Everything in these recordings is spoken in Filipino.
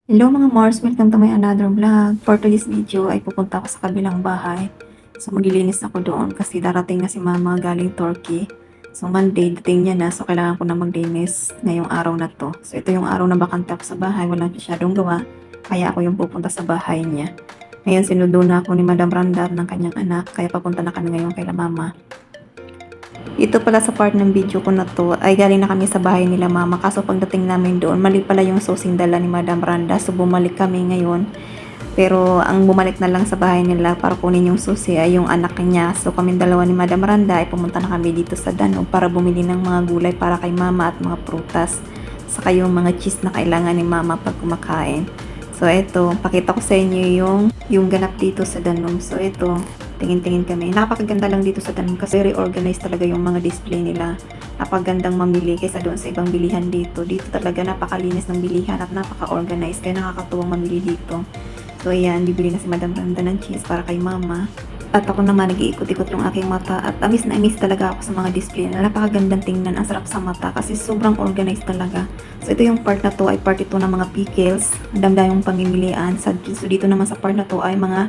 Hello mga Mars, welcome to my another vlog. For today's video ay pupunta ako sa kabilang bahay. So maglilinis ako doon kasi darating na si mama galing Turkey. So Monday, dating niya na, so kailangan ko na maglinis ngayong araw na to. So ito yung araw na bakante ako sa bahay, walang masyadong gawa. Kaya ako yung pupunta sa bahay niya. Ngayon sinundo na ako ni Madam Randar ng kanyang anak, kaya papunta na kami ngayon kay la mama. Ito pala sa part ng video ko na to ay galing na kami sa bahay nila mama, kaso pagdating namin doon mali pala yung susing dala ni Madam Randa, so bumalik kami ngayon. Pero ang bumalik na lang sa bahay nila para kunin yung susi ay yung anak niya. So kami dalawa ni Madam Randa ay pumunta na kami dito sa Danube para bumili ng mga gulay para kay mama at mga prutas. Saka yung mga cheese na kailangan ni mama pag kumakain. So ito, pakita ko sa inyo yung ganap dito sa Danube. So ito, tingin-tingin kami. Napakaganda lang dito sa Danube kasi very organized talaga yung mga display nila. Napakagandang mamili kaysa doon sa ibang bilihan dito. Dito talaga napakalinis ng bilihan at napaka-organized kaya nakakatuwang mamili dito. So ayan, bibili na si Madam Randa ng cheese para kay mama. At ako naman nag-iikot-ikot yung aking mata at amis na amis talaga ako sa mga display na napakagandang tingnan, ang sarap sa mata kasi sobrang organized talaga. So ito yung part na to ay part ito ng mga pickles, ang dami yung pamimilian. So dito naman sa part na to ay mga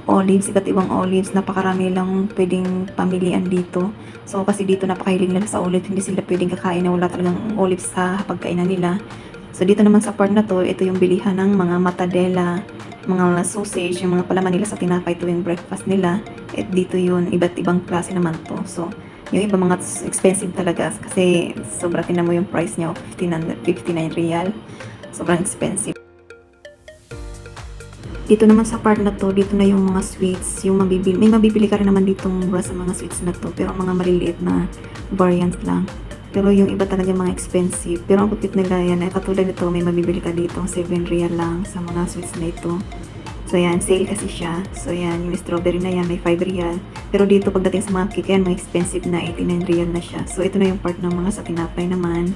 olives, iba't ibang olives, napakarami lang pwedeng pamilian dito. So kasi dito napakahilig nila sa olives, hindi sila pwedeng kakain na wala talagang olives sa pagkainan nila. So dito naman sa part na to, ito yung bilihan ng mga matadela, mga sausage, yung mga palaman nila sa tinapay tuwing breakfast nila. At dito yun, iba't ibang klase naman to. So, yung iba mga expensive talaga kasi sobra, tinan mo yung price niya, 59 real. Sobrang expensive. Dito naman sa part na to, dito na yung mga sweets, yung mabibili. May mabibili ka rin naman ditong mura sa mga sweets na to, pero mga maliliit na variants lang. Pero yung iba talaga mga expensive. Pero ang cute nila yan, ay katulad nito, may mabibili ka dito, 7 real lang sa mga sweets na ito. So yan, sale kasi siya. So yan, yung strawberry na yan, may 5 real. Pero dito pagdating sa mga cake yan, may expensive na 89 real na siya. So ito na yung part ng mga sa tinapay naman.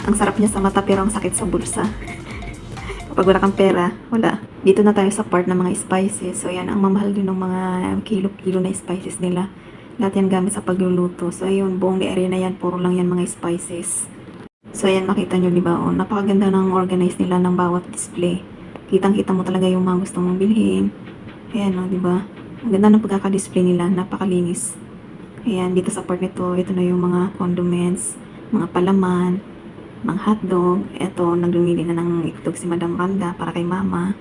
Ang sarap niya sa mata pero ang sakit sa bulsa. Kapag wala kang pera, wala. Dito na tayo sa part ng mga spices. So, yan, ang mamahal din ng mga kilo-kilo na spices nila. Lahat yan gamit sa pagluluto. So, ayun, buong area na yan, puro lang yan mga spices. So, ayan, makita nyo, diba? Oh, napakaganda ng organize nila ng bawat display. Kitang-kita mo talaga yung mga gusto mong bilhin. Ayan, oh, diba? Ang ganda ng pagkaka-display nila, napakalinis. Ayan, dito sa part nito, ito na yung mga condiments, mga palaman, mga hotdog. Ito, naglumili na ng itlog si Madam Randa para kay mama.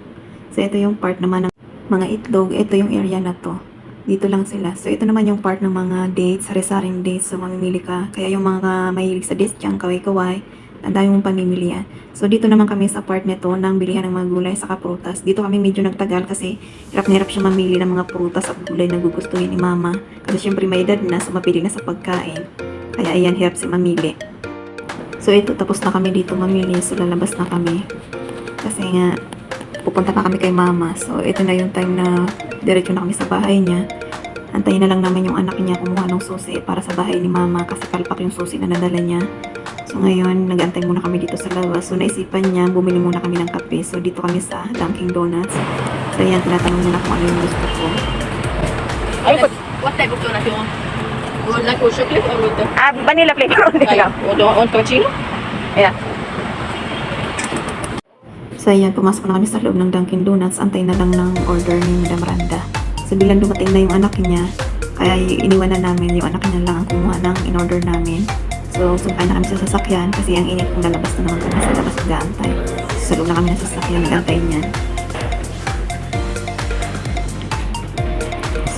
So, ito yung part naman ng mga itlog. Ito yung area na to. Dito lang sila. So, ito naman yung part ng mga dates, sari-saring dates. So, mamimili ka. Kaya yung mga mahilig sa dates dyan, kaway-kaway, ang dami mong pamimilian. So, dito naman kami sa part nito ng bilihan ng mga gulay sa prutas. Dito kami medyo nagtagal kasi hirap na hirap siya mamili ng mga prutas at gulay na gugustuhin ni mama. Kasi syempre may edad na, so mapili na sa pagkain. Kaya ayan, hirap si mamili. So ito, tapos na kami dito mamili. So lalabas na kami. Kasi nga, pupunta na kami kay mama. So ito na yung time na diretso na kami sa bahay niya. Antayin na lang namin yung anak niya kumuha ng susi para sa bahay ni mama. Kasi palpak yung susi na nadala niya. So ngayon, nag-antay muna kami dito sa labas. So naisipan niya, bumili muna kami ng kape. So dito kami sa Dunkin Donuts. So yan, tinatanong muna kung ano yung gusto ko. What type of donut you want? Would like with chocolate or with the Vanilla flavor only lang. want cappuccino? Yeah. So ayan, pumasok na kami sa loob ng Dunkin Donuts. Antay na lang ng order ni Madam Randa. So bilang dumating na yung anak niya, kaya iniwan na namin yung anak niya lang ang kumuha ng in-order namin. So sumpay na kami sa sasakyan kasi ang init kung lalabas na naman kami sa labas nag-aantay. So sa loob na kami ng sasakyan, nag-aantay niyan.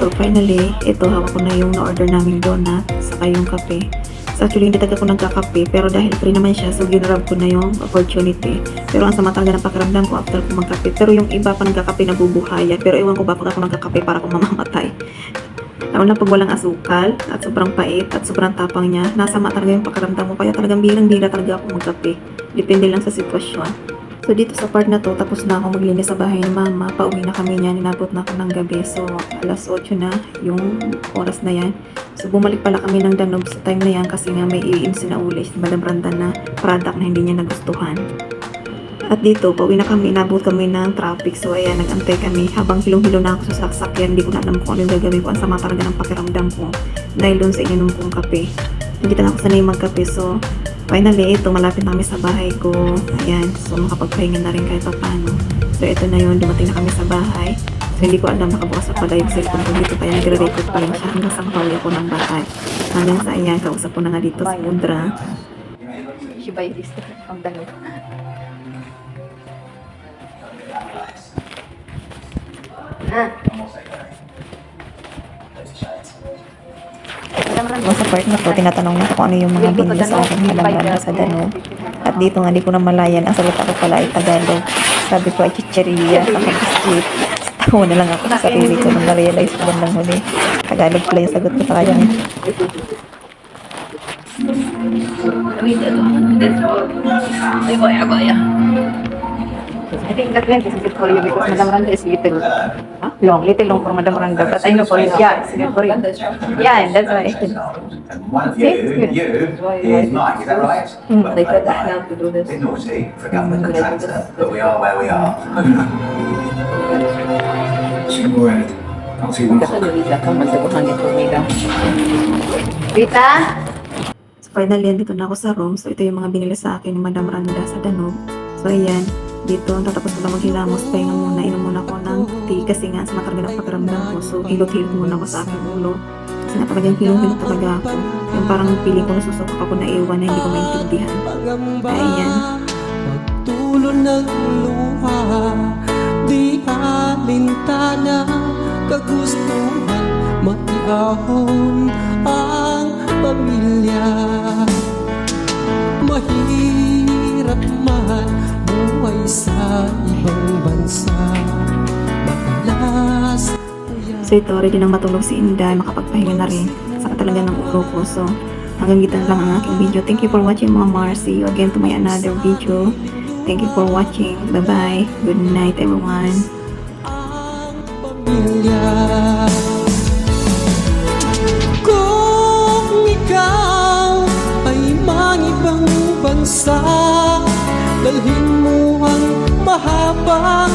So finally, ito hawak ko na yung na-order naming donut, saka yung kape. So actually hindi talaga ako nagkakape, pero dahil free naman siya, so ginrab ko na yung opportunity. Pero ang sama talaga ng pakiramdam ko after ko magkape. Pero yung iba pa nagkakape nabubuhayan, pero ewan ko ba pag ako nagkakape para akong mamamatay. Lalo na pag walang asukal at sobrang pait at sobrang tapang niya, nasama talaga yung pakiramdam ko. Kaya talagang bilang-bila talaga ako magkape. Depende lang sa sitwasyon. So dito sa part na to, tapos na ako maglinis sa bahay ni mama. Pauwi na kami niyan, inabot na ako ng gabi. So alas 8 na yung oras na yan. So bumalik pala kami ng Danube sa time na yan kasi nga may i-ins na uli si Madam Randa na product na hindi niya nagustuhan. At dito, pauwi na kami, inabot kami ng traffic. So ayan, nag-antay kami habang hilong-hilo na ako sa sasakyan. Hindi ko na alam kung ano yung gagawin ko. Ang sama talaga ng pakiramdam ko dahil doon sa ininom kong kape. Hindi talaga ako sanay magkape. So Finally, ito, malapit na kami sa bahay ko. Ayan, so makapagpahinga na rin kahit pa paano. So ito na yun, dumating na kami sa bahay. So hindi ko alam, nakabukas pa pala yung cellphone ko dito, kaya nagre-record pa rin siya hanggang sa makauwi ako ng bahay. Hanggang sa ayan, kausap ko na nga dito si Mudra. Hibay this ang dalo. Sa part na to, tinatanong niya kung ano yung mga binili sa akin halang sa Danube. At dito nga, di ko na malayan. Ang sagot ako pala ay Tagalog. Sabi ko ay chicheria, kakabiscuit. Tawa na lang ako sa sarili ko nung na-realize ko bandang huli. Tagalog pala yung sagot ko sa kanya. Ay, baya. I think that one is good for you because Madam Randa is little little long for Madam Randa. But I know for you, yeah, it's good for you. Yeah, and that's why. And one of you is Mike, is that right? They could help to do this. Bit naughty for a government contractor, but we are where we are. Sigurad. I'll see you. Kasi Luisa ka, magsabuhan niya for me daw. Rita? So finally, andito na ako sa room. So ito yung mga binili sa akin ni Madam Randa sa Danube. So ayan, dito, tatapos ko lang maghilamos. Pahinga muna, inom muna ako ng tea kasi nga sa mataragal ang pakiramdam ko. So hilot-hilot muna ako sa aking ulo. Kasi nga talagang hilong-hilot talaga ako. Yung parang piling ko nasusukak ako na iwan na hindi ko maintindihan. Ayan. Pagtulo ng luha, di alintana, kagustuhan, maiahon ang pamilya. Mahirap man buhay sa ibang bansa, madalas. So ito, ready nang matulog si Inday, makapagpahinga na rin. Saka talaga ng ulo ko. So hanggang dito lang ang aking video. Thank you for watching, mga Mars. See you again to my another video. Thank you for watching. Bye-bye. Good night, everyone. Ang pamilya. Kung ikaw ay mangibang bansa, dalhin mo ang mahabang